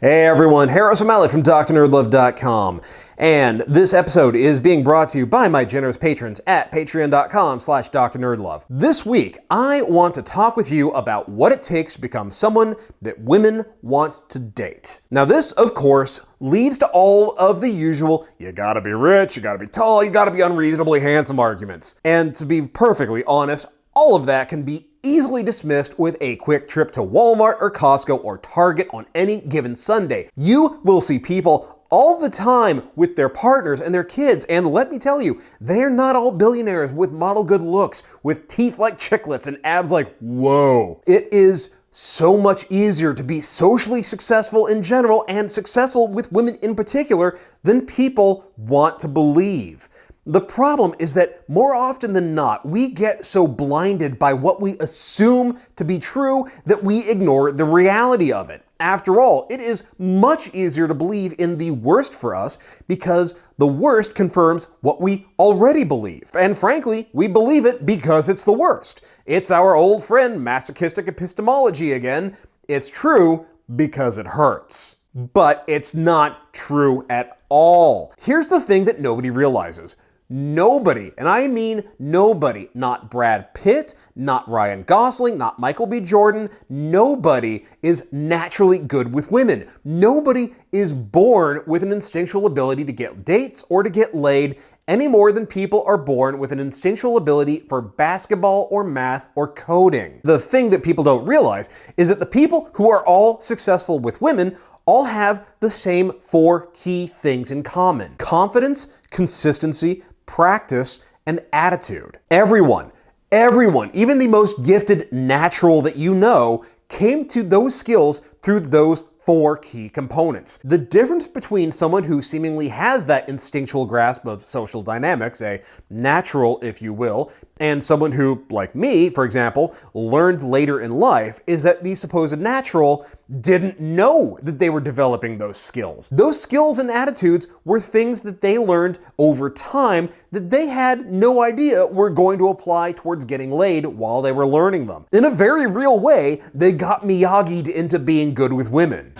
Hey everyone, Harris O'Malley from DrNerdLove.com, and this episode is being brought to you by my generous patrons at patreon.com/DrNerdLove. This week, I want to talk with you about what it takes to become someone that women want to date. Now this, of course, leads to all of the usual, you gotta be rich, you gotta be tall, you gotta be unreasonably handsome arguments. And to be perfectly honest, all of that can be easily dismissed with a quick trip to Walmart or Costco or Target on any given Sunday. You will see people all the time with their partners and their kids, and let me tell you, they're not all billionaires with model good looks, with teeth like chiclets and abs like, whoa. It is so much easier to be socially successful in general and successful with women in particular than people want to believe. The problem is that more often than not, we get so blinded by what we assume to be true that we ignore the reality of it. After all, it is much easier to believe in the worst for us because the worst confirms what we already believe. And frankly, we believe it because it's the worst. It's our old friend masochistic epistemology again. It's true because it hurts. But it's not true at all. Here's the thing that nobody realizes. Nobody, and I mean nobody, not Brad Pitt, not Ryan Gosling, not Michael B. Jordan, nobody is naturally good with women. Nobody is born with an instinctual ability to get dates or to get laid any more than people are born with an instinctual ability for basketball or math or coding. The thing that people don't realize is that the people who are all successful with women all have the same four key things in common: confidence, consistency, practice, and attitude. Everyone, even the most gifted natural that you know, came to those skills through those four key components. The difference between someone who seemingly has that instinctual grasp of social dynamics, a natural, if you will, and someone who, like me, for example, learned later in life, is that the supposed natural didn't know that they were developing those skills. Those skills and attitudes were things that they learned over time that they had no idea were going to apply towards getting laid while they were learning them. In a very real way, they got Miyagi'd into being good with women.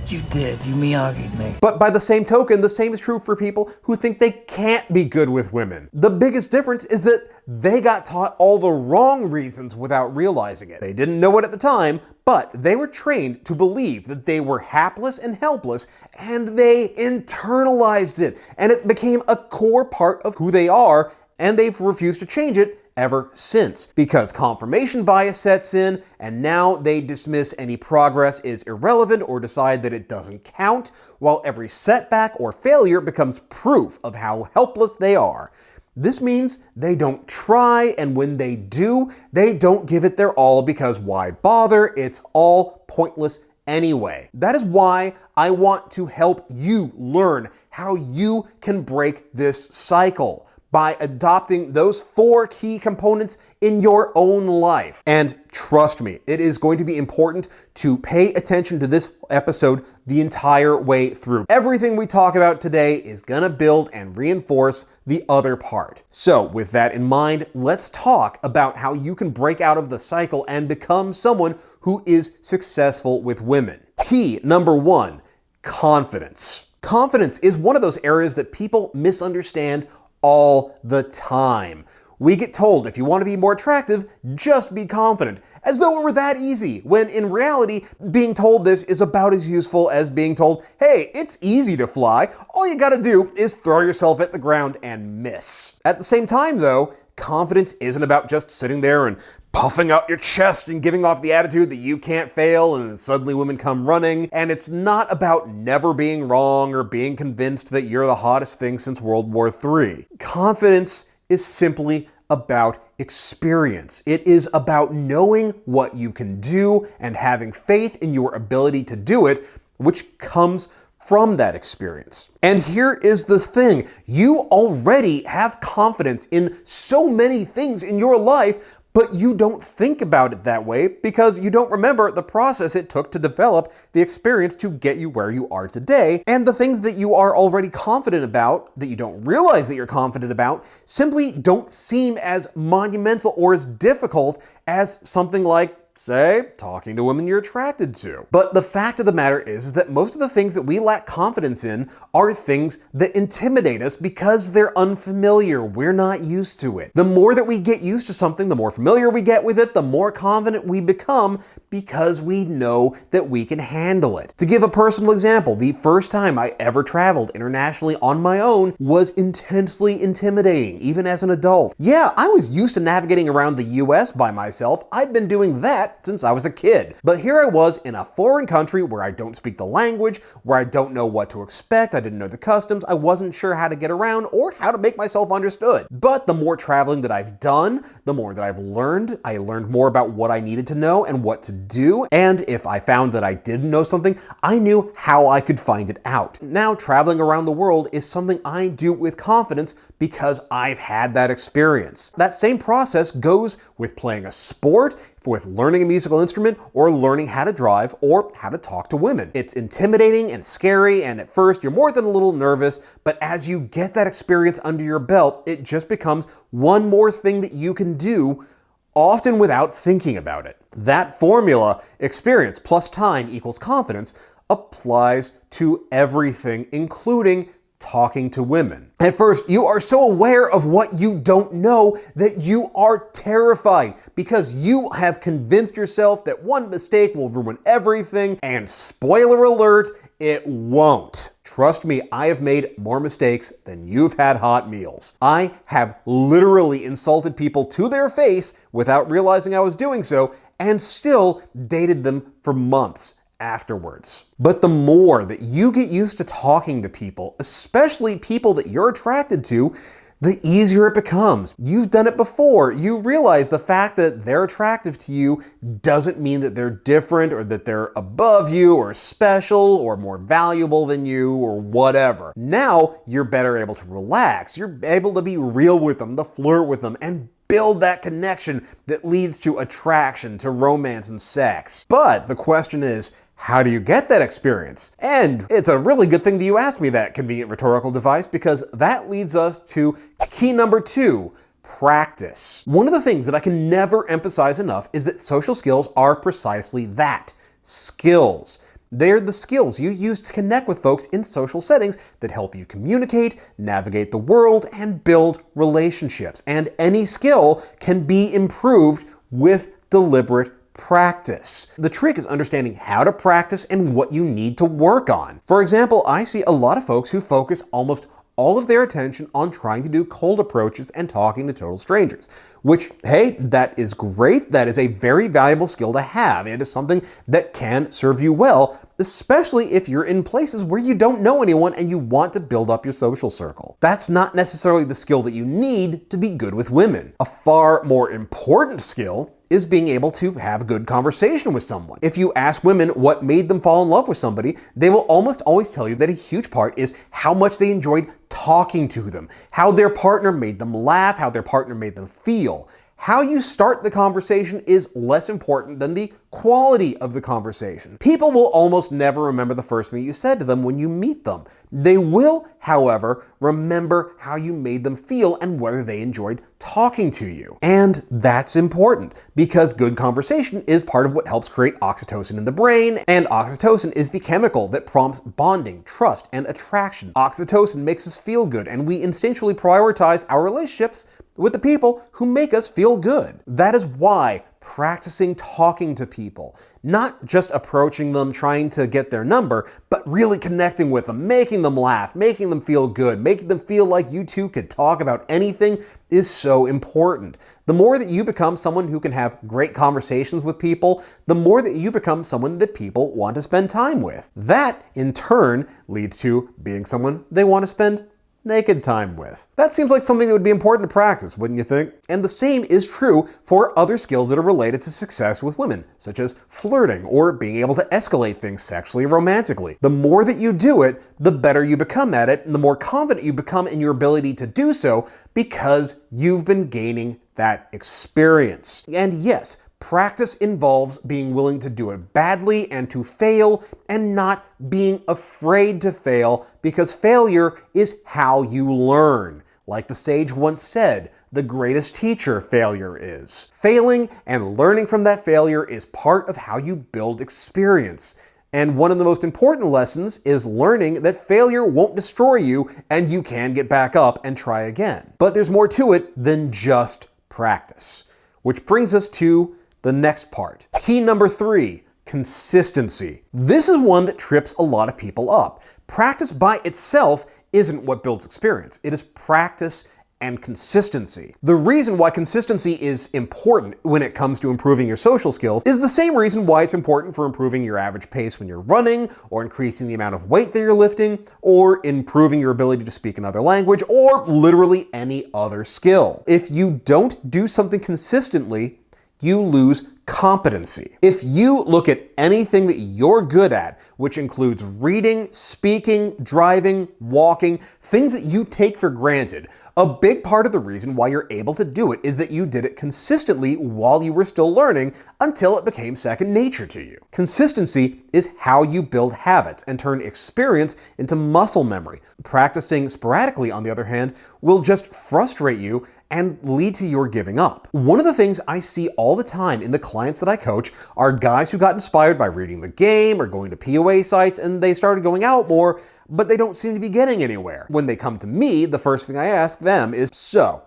You did. You Miyagi'd me. But by the same token, the same is true for people who think they can't be good with women. The biggest difference is that they got taught all the wrong reasons without realizing it. They didn't know it at the time, but they were trained to believe that they were hapless and helpless, and they internalized it, and it became a core part of who they are, and they've refused to change it ever since, because confirmation bias sets in, and now they dismiss any progress as irrelevant or decide that it doesn't count, while every setback or failure becomes proof of how helpless they are. This means they don't try, and when they do, they don't give it their all because why bother? It's all pointless anyway. That is why I want to help you learn how you can break this cycle by adopting those four key components in your own life. And trust me, it is going to be important to pay attention to this episode the entire way through. Everything we talk about today is gonna build and reinforce the other part. So with that in mind, let's talk about how you can break out of the cycle and become someone who is successful with women. Key number one, confidence. Confidence is one of those areas that people misunderstand all the time. We get told if you want to be more attractive, just be confident, as though it were that easy, when in reality, being told this is about as useful as being told, hey, it's easy to fly, all you gotta do is throw yourself at the ground and miss. At the same time though, confidence isn't about just sitting there and puffing out your chest and giving off the attitude that you can't fail and then suddenly women come running. And it's not about never being wrong or being convinced that you're the hottest thing since World War III. Confidence is simply about experience. It is about knowing what you can do and having faith in your ability to do it, which comes from that experience. And here is the thing. You already have confidence in so many things in your life, but you don't think about it that way because you don't remember the process it took to develop the experience to get you where you are today. And the things that you are already confident about, that you don't realize that you're confident about, simply don't seem as monumental or as difficult as something like say, talking to women you're attracted to. But the fact of the matter is that most of the things that we lack confidence in are things that intimidate us because they're unfamiliar. We're not used to it. The more that we get used to something, the more familiar we get with it, the more confident we become because we know that we can handle it. To give a personal example, the first time I ever traveled internationally on my own was intensely intimidating, even as an adult. Yeah, I was used to navigating around the US by myself. I'd been doing that since I was a kid. But here I was in a foreign country where I don't speak the language, where I don't know what to expect, I didn't know the customs, I wasn't sure how to get around or how to make myself understood. But the more traveling that I've done, the more that I've learned. I learned more about what I needed to know and what to do, and if I found that I didn't know something, I knew how I could find it out. Now, traveling around the world is something I do with confidence because I've had that experience. That same process goes with playing a sport, with learning a musical instrument, or learning how to drive, or how to talk to women. It's intimidating and scary, and at first you're more than a little nervous, but as you get that experience under your belt, it just becomes one more thing that you can do, often without thinking about it. That formula, experience plus time equals confidence, applies to everything, including talking to women. At first, you are so aware of what you don't know that you are terrified because you have convinced yourself that one mistake will ruin everything, and spoiler alert, it won't. Trust me, I have made more mistakes than you've had hot meals. I have literally insulted people to their face without realizing I was doing so, and still dated them for months afterwards. But the more that you get used to talking to people, especially people that you're attracted to, the easier it becomes. You've done it before. You realize the fact that they're attractive to you doesn't mean that they're different or that they're above you or special or more valuable than you or whatever. Now you're better able to relax. You're able to be real with them, to flirt with them, and build that connection that leads to attraction, to romance and sex. But the question is, how do you get that experience? And it's a really good thing that you asked me that convenient rhetorical device, because that leads us to key number 2, practice. One of the things that I can never emphasize enough is that social skills are precisely that, skills. They're the skills you use to connect with folks in social settings that help you communicate, navigate the world, and build relationships. And any skill can be improved with deliberate practice. The trick is understanding how to practice and what you need to work on. For example, I see a lot of folks who focus almost all of their attention on trying to do cold approaches and talking to total strangers, which, hey, that is great. That is a very valuable skill to have. It is something that can serve you well, especially if you're in places where you don't know anyone and you want to build up your social circle. That's not necessarily the skill that you need to be good with women. A far more important skill is being able to have a good conversation with someone. If you ask women what made them fall in love with somebody, they will almost always tell you that a huge part is how much they enjoyed talking to them, how their partner made them laugh, how their partner made them feel. How you start the conversation is less important than the quality of the conversation. People will almost never remember the first thing you said to them when you meet them. They will, however, remember how you made them feel and whether they enjoyed talking to you. And that's important because good conversation is part of what helps create oxytocin in the brain, and oxytocin is the chemical that prompts bonding, trust, and attraction. Oxytocin makes us feel good, and we instinctually prioritize our relationships with the people who make us feel good. That is why practicing talking to people, not just approaching them, trying to get their number, but really connecting with them, making them laugh, making them feel good, making them feel like you two could talk about anything is so important. The more that you become someone who can have great conversations with people, the more that you become someone that people want to spend time with. That, in turn, leads to being someone they want to spend naked time with. That seems like something that would be important to practice, wouldn't you think? And the same is true for other skills that are related to success with women, such as flirting or being able to escalate things sexually or romantically. The more that you do it, the better you become at it, and the more confident you become in your ability to do so because you've been gaining that experience. And yes, practice involves being willing to do it badly and to fail, and not being afraid to fail, because failure is how you learn. Like the sage once said, the greatest teacher failure is. Failing and learning from that failure is part of how you build experience. And one of the most important lessons is learning that failure won't destroy you and you can get back up and try again. But there's more to it than just practice. Which brings us to the next part. Key number 3, consistency. This is one that trips a lot of people up. Practice by itself isn't what builds experience. It is practice and consistency. The reason why consistency is important when it comes to improving your social skills is the same reason why it's important for improving your average pace when you're running, or increasing the amount of weight that you're lifting, or improving your ability to speak another language, or literally any other skill. If you don't do something consistently, you lose competency. If you look at anything that you're good at, which includes reading, speaking, driving, walking, things that you take for granted, a big part of the reason why you're able to do it is that you did it consistently while you were still learning until it became second nature to you. Consistency is how you build habits and turn experience into muscle memory. Practicing sporadically, on the other hand, will just frustrate you and lead to your giving up. One of the things I see all the time in the clients that I coach are guys who got inspired by reading The Game or going to POA sites, and they started going out more, but they don't seem to be getting anywhere. When they come to me, the first thing I ask them is, so,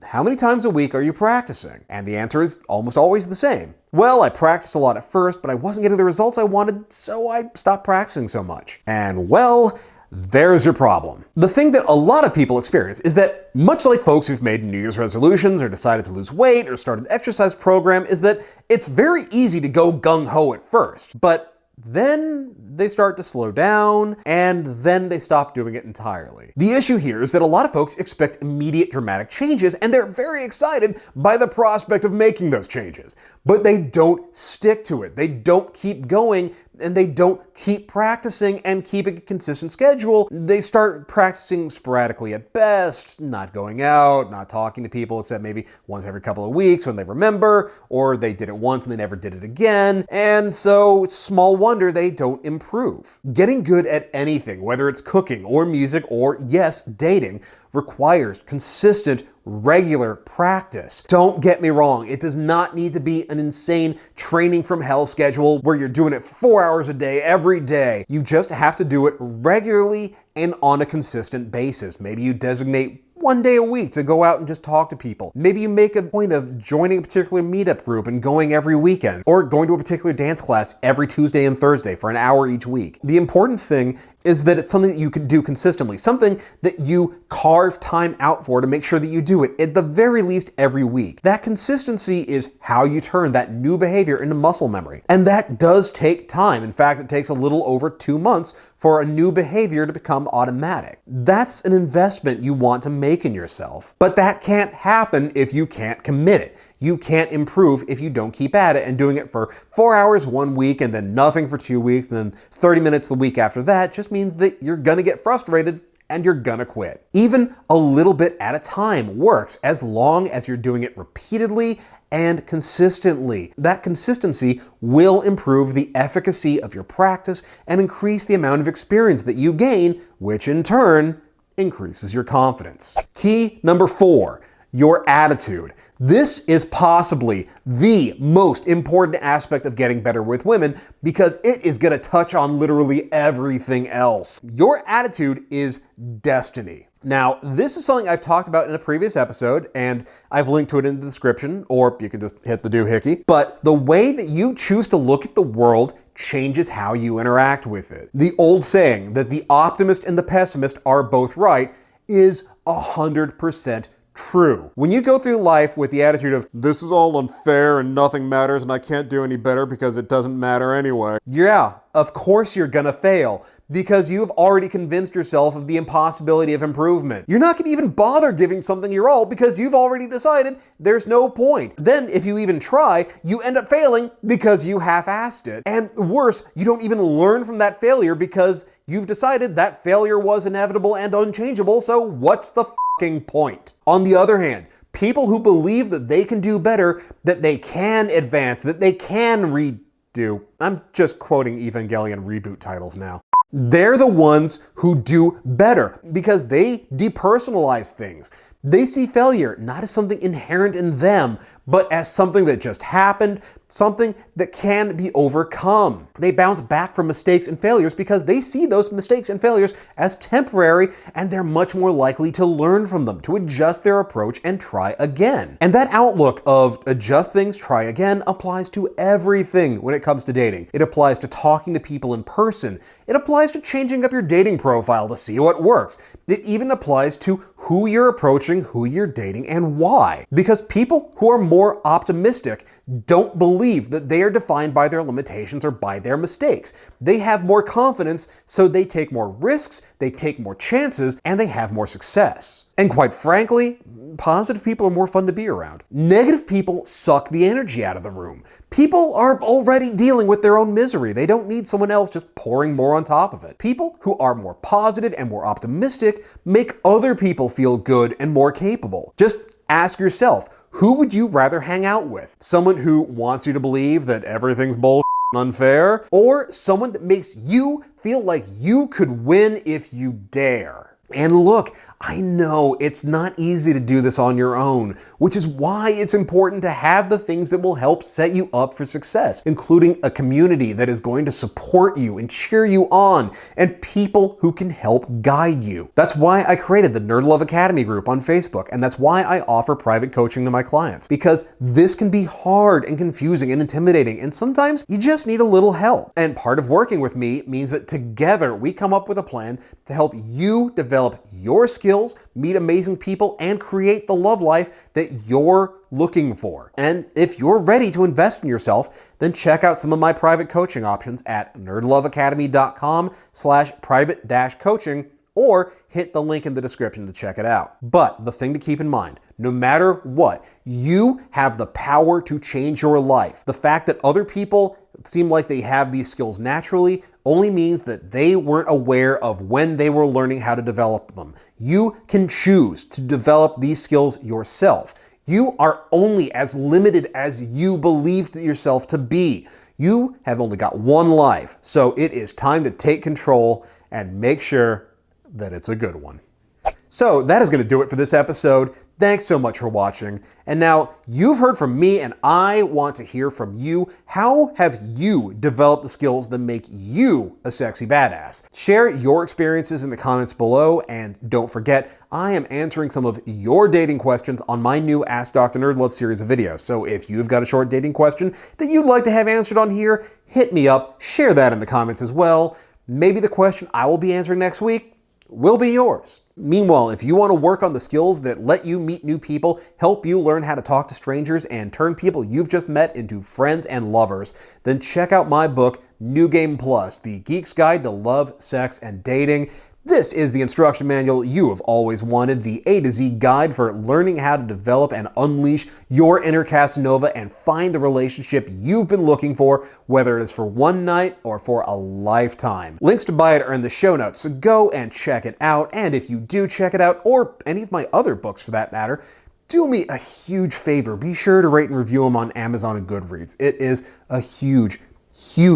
how many times a week are you practicing? And the answer is almost always the same. Well, I practiced a lot at first, but I wasn't getting the results I wanted, so I stopped practicing so much. And well, there's your problem. The thing that a lot of people experience is that, much like folks who've made New Year's resolutions or decided to lose weight or start an exercise program, is that it's very easy to go gung-ho at first, but then they start to slow down, and then they stop doing it entirely. The issue here is that a lot of folks expect immediate dramatic changes, and they're very excited by the prospect of making those changes. But they don't stick to it. They don't keep going, and they don't keep practicing and keeping a consistent schedule. They start practicing sporadically at best, not going out, not talking to people except maybe once every couple of weeks when they remember, or they did it once and they never did it again. And so it's small wonder they don't improve. Getting good at anything, whether it's cooking or music or, yes, dating, requires consistent, regular practice. Don't get me wrong, it does not need to be an insane training from hell schedule where you're doing it 4 hours a day, every day. You just have to do it regularly and on a consistent basis. Maybe you designate 1 day a week to go out and just talk to people. Maybe you make a point of joining a particular meetup group and going every weekend, or going to a particular dance class every Tuesday and Thursday for an hour each week. The important thing is that it's something that you can do consistently, something that you carve time out for to make sure that you do it at the very least every week. That consistency is how you turn that new behavior into muscle memory. And that does take time. In fact, it takes a little over 2 months for a new behavior to become automatic. That's an investment you want to make in yourself. But that can't happen if you can't commit it. You can't improve if you don't keep at it, and doing it for 4 hours 1 week and then nothing for 2 weeks and then 30 minutes the week after that just means that you're gonna get frustrated and you're gonna quit. Even a little bit at a time works as long as you're doing it repeatedly and consistently. That consistency will improve the efficacy of your practice and increase the amount of experience that you gain, which in turn increases your confidence. Key number 4, your attitude. This is possibly the most important aspect of getting better with women because it is going to touch on literally everything else. Your attitude is destiny. Now, this is something I've talked about in a previous episode, and I've linked to it in the description, or you can just hit the doohickey. But the way that you choose to look at the world changes how you interact with it. The old saying that the optimist and the pessimist are both right is 100% true. When you go through life with the attitude of, this is all unfair and nothing matters and I can't do any better because it doesn't matter anyway. Yeah, of course you're gonna fail because you've already convinced yourself of the impossibility of improvement. You're not gonna even bother giving something your all because you've already decided there's no point. Then if you even try, you end up failing because you half-assed it. And worse, you don't even learn from that failure because you've decided that failure was inevitable and unchangeable, so what's the point? On the other hand, people who believe that they can do better, that they can advance, that they can redo. I'm just quoting Evangelion reboot titles now. They're the ones who do better because they depersonalize things. They see failure not as something inherent in them, but as something that just happened, something that can be overcome. They bounce back from mistakes and failures because they see those mistakes and failures as temporary, and they're much more likely to learn from them, to adjust their approach and try again. And that outlook of adjust things, try again, applies to everything when it comes to dating. It applies to talking to people in person. It applies to changing up your dating profile to see what works. It even applies to who you're approaching, who you're dating, and why. Because people who are more optimistic don't believe that they are defined by their limitations or by their mistakes. They have more confidence, so they take more risks, they take more chances, and they have more success. And quite frankly, positive people are more fun to be around. Negative people suck the energy out of the room. People are already dealing with their own misery. They don't need someone else just pouring more on top of it. People who are more positive and more optimistic make other people feel good and more capable. Just ask yourself, who would you rather hang out with? Someone who wants you to believe that everything's bullshit and unfair? Or someone that makes you feel like you could win if you dare? And look, I know it's not easy to do this on your own, which is why it's important to have the things that will help set you up for success, including a community that is going to support you and cheer you on, and people who can help guide you. That's why I created the NerdLove Academy group on Facebook, and that's why I offer private coaching to my clients, because this can be hard and confusing and intimidating, and sometimes you just need a little help. And part of working with me means that together we come up with a plan to help you develop your skills, meet amazing people, and create the love life that you're looking for. And if you're ready to invest in yourself, then check out some of my private coaching options at nerdloveacademy.com/private-coaching, or hit the link in the description to check it out. But the thing to keep in mind, no matter what, you have the power to change your life. The fact that other people seem like they have these skills naturally only means that they weren't aware of when they were learning how to develop them. You can choose to develop these skills yourself. You are only as limited as you believe yourself to be. You have only got one life, so it is time to take control and make sure that it's a good one. So that is going to do it for this episode. Thanks so much for watching. And now you've heard from me, and I want to hear from you. How have you developed the skills that make you a sexy badass? Share your experiences in the comments below, and don't forget, I am answering some of your dating questions on my new Ask Dr. NerdLove series of videos. So if you've got a short dating question that you'd like to have answered on here, hit me up, share that in the comments as well. Maybe the question I will be answering next week will be yours. Meanwhile, if you want to work on the skills that let you meet new people, help you learn how to talk to strangers, and turn people you've just met into friends and lovers, then check out my book, New Game Plus, The Geek's Guide to Love, Sex, and Dating. This is the instruction manual you have always wanted, the A to Z guide for learning how to develop and unleash your inner Casanova and find the relationship you've been looking for, whether it is for one night or for a lifetime. Links to buy it are in the show notes, so go and check it out. And if you do check it out, or any of my other books for that matter, do me a huge favor. Be sure to rate and review them on Amazon and Goodreads. It is a huge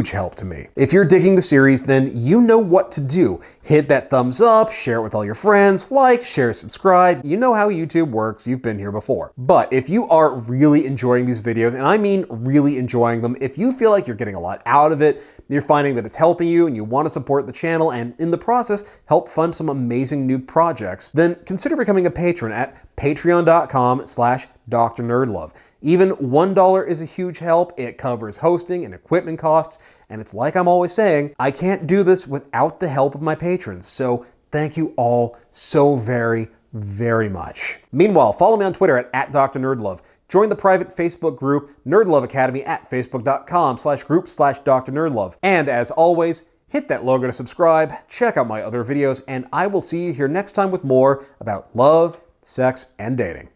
help to me. If you're digging the series, then you know what to do. Hit that thumbs up, share it with all your friends, like, share, subscribe. You know how YouTube works, you've been here before. But if you are really enjoying these videos, and I mean really enjoying them, if you feel like you're getting a lot out of it, you're finding that it's helping you, and you want to support the channel, and in the process, help fund some amazing new projects, then consider becoming a patron at patreon.com/Dr. NerdLove. Even $1 is a huge help. It covers hosting and equipment costs, and it's like I'm always saying, I can't do this without the help of my patrons, so thank you all so very, very much. Meanwhile, follow me on Twitter at Dr. NerdLove. Join the private Facebook group, NerdLove Academy, at facebook.com/group/Dr. NerdLove. And as always, hit that logo to subscribe, check out my other videos, and I will see you here next time with more about love, sex, and dating.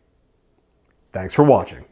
Thanks for watching.